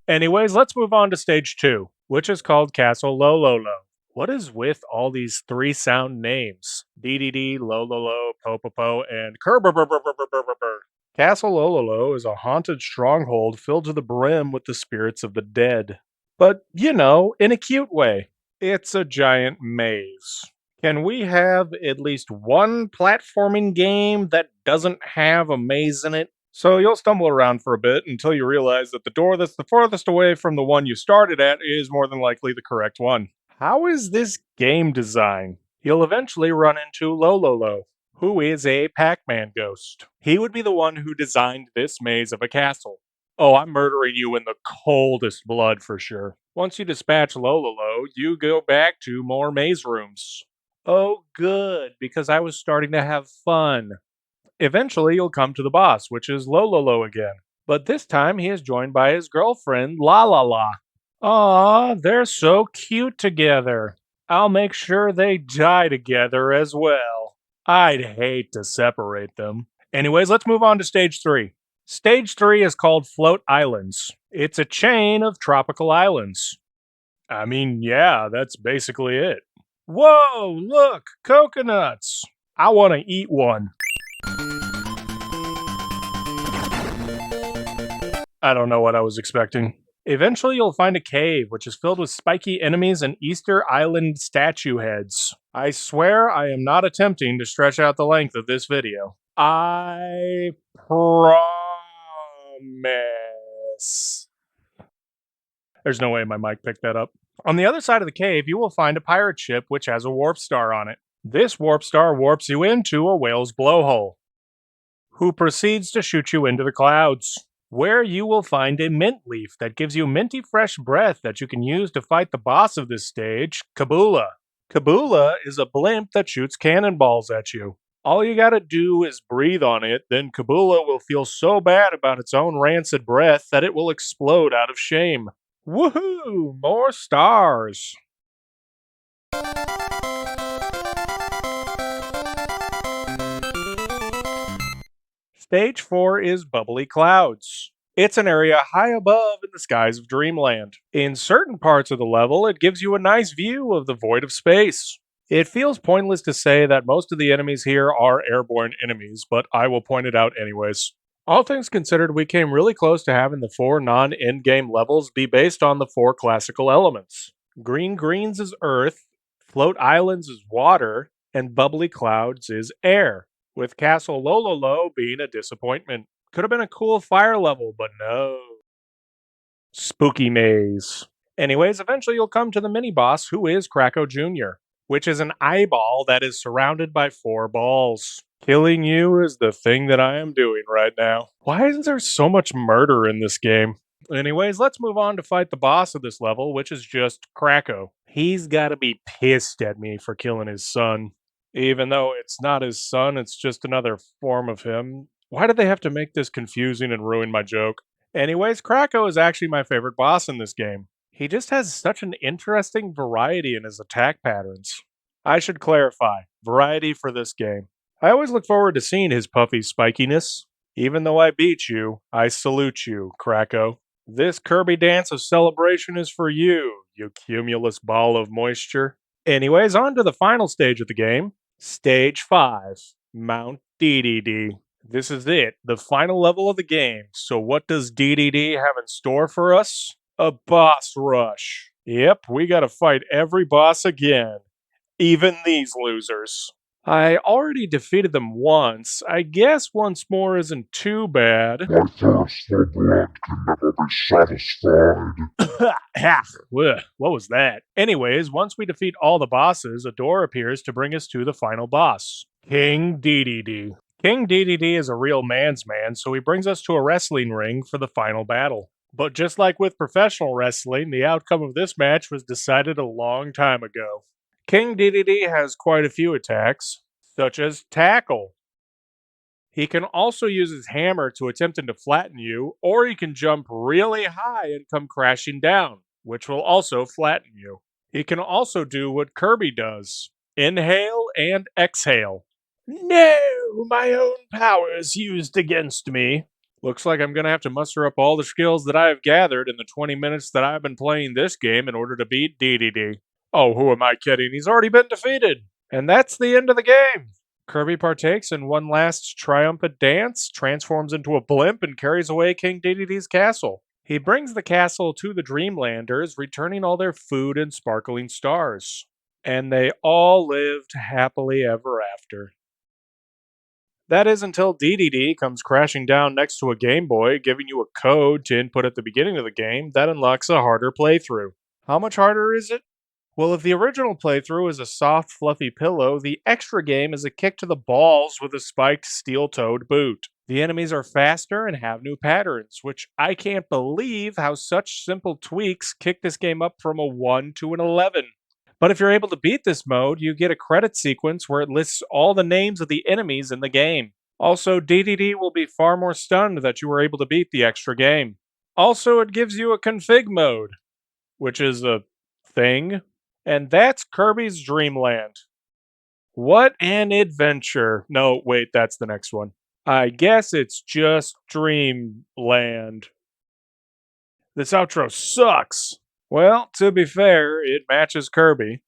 Anyways, let's move on to stage 2, which is called Castle Lololo. What is with all these three sound names? DDD, Lololo, Popopo, and Kerber. Castle Lololo is a haunted stronghold filled to the brim with the spirits of the dead. But, in a cute way. It's a giant maze. Can we have at least one platforming game that doesn't have a maze in it? So you'll stumble around for a bit until you realize that the door that's the farthest away from the one you started at is more than likely the correct one. How is this game design? You'll eventually run into Lololo, who is a Pac Man ghost. He would be the one who designed this maze of a castle. Oh, I'm murdering you in the coldest blood for sure. Once you dispatch Lololo, you go back to more maze rooms. Oh, good, because I was starting to have fun. Eventually, you'll come to the boss, which is Lololo again. But this time, he is joined by his girlfriend, La La La. Aw, they're so cute together. I'll make sure they die together as well. I'd hate to separate them. Anyways, let's move on to stage 3. Stage 3 is called Float Islands. It's a chain of tropical islands. I mean, yeah, that's basically it. Whoa, look, coconuts! I want to eat one. I don't know what I was expecting. Eventually, you'll find a cave which is filled with spiky enemies and Easter Island statue heads. I swear I am not attempting to stretch out the length of this video. I promise. There's no way my mic picked that up. On the other side of the cave, you will find a pirate ship which has a warp star on it. This warp star warps you into a whale's blowhole, who proceeds to shoot you into the clouds, where you will find a mint leaf that gives you minty fresh breath that you can use to fight the boss of this stage, Kabula. Kabula is a blimp that shoots cannonballs at you. All you gotta do is breathe on it, then Kabula will feel so bad about its own rancid breath that it will explode out of shame. Woohoo! More stars! Stage 4 is Bubbly Clouds. It's an area high above in the skies of Dreamland. In certain parts of the level, it gives you a nice view of the void of space. It feels pointless to say that most of the enemies here are airborne enemies, but I will point it out anyways. All things considered, we came really close to having the 4 non-endgame levels be based on the 4 classical elements. Green Greens is earth, Float Islands is water, and Bubbly Clouds is air, with Castle Lololo being a disappointment. Could have been a cool fire level, but no. Spooky maze. Anyways, eventually you'll come to the mini boss, who is Kracko Jr., which is an eyeball that is surrounded by 4 balls. Killing you is the thing that I am doing right now. Why is there so much murder in this game? Anyways, let's move on to fight the boss of this level, which is just Kracko. He's gotta be pissed at me for killing his son. Even though it's not his son, it's just another form of him. Why did they have to make this confusing and ruin my joke? Anyways, Kracko is actually my favorite boss in this game. He just has such an interesting variety in his attack patterns. I should clarify, variety for this game. I always look forward to seeing his puffy spikiness. Even though I beat you, I salute you, Kracko. This Kirby dance of celebration is for you, you cumulus ball of moisture. Anyways, on to the final stage of the game. Stage 5, Mount DDD. This is it, the final level of the game. So what does DDD have in store for us? A boss rush. Yep, we gotta fight every boss again. Even these losers. I already defeated them once. I guess once more isn't too bad. My thirst for blood can never be satisfied. Ha! Ugh, what was that? Anyways, once we defeat all the bosses, a door appears to bring us to the final boss, King DDD. King DDD is a real man's man, so he brings us to a wrestling ring for the final battle. But just like with professional wrestling, the outcome of this match was decided a long time ago. King DDD has quite a few attacks, such as Tackle. He can also use his hammer to attempt to flatten you, or he can jump really high and come crashing down, which will also flatten you. He can also do what Kirby does, inhale and exhale. No, my own power is used against me. Looks like I'm gonna have to muster up all the skills that I have gathered in the 20 minutes that I've been playing this game in order to beat DDD. Oh, who am I kidding? He's already been defeated! And that's the end of the game! Kirby partakes in one last triumphant dance, transforms into a blimp, and carries away King Dedede's castle. He brings the castle to the Dreamlanders, returning all their food and sparkling stars. And they all lived happily ever after. That is until DDD comes crashing down next to a Game Boy, giving you a code to input at the beginning of the game that unlocks a harder playthrough. How much harder is it? Well, if the original playthrough is a soft, fluffy pillow, the extra game is a kick to the balls with a spiked steel toed boot. The enemies are faster and have new patterns, which I can't believe how such simple tweaks kick this game up from a 1 to an 11. But if you're able to beat this mode, you get a credit sequence where it lists all the names of the enemies in the game. Also, DDD will be far more stunned that you were able to beat the extra game. Also, it gives you a config mode, which is a thing. And that's Kirby's Dream Land. What an adventure. No, wait, that's the next one. I guess it's just Dreamland. This outro sucks. Well, to be fair, it matches Kirby.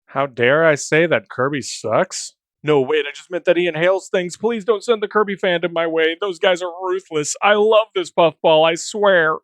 How dare I say that Kirby sucks? No, wait, I just meant that he inhales things. Please don't send the Kirby fandom my way. Those guys are ruthless. I love this puffball, I swear.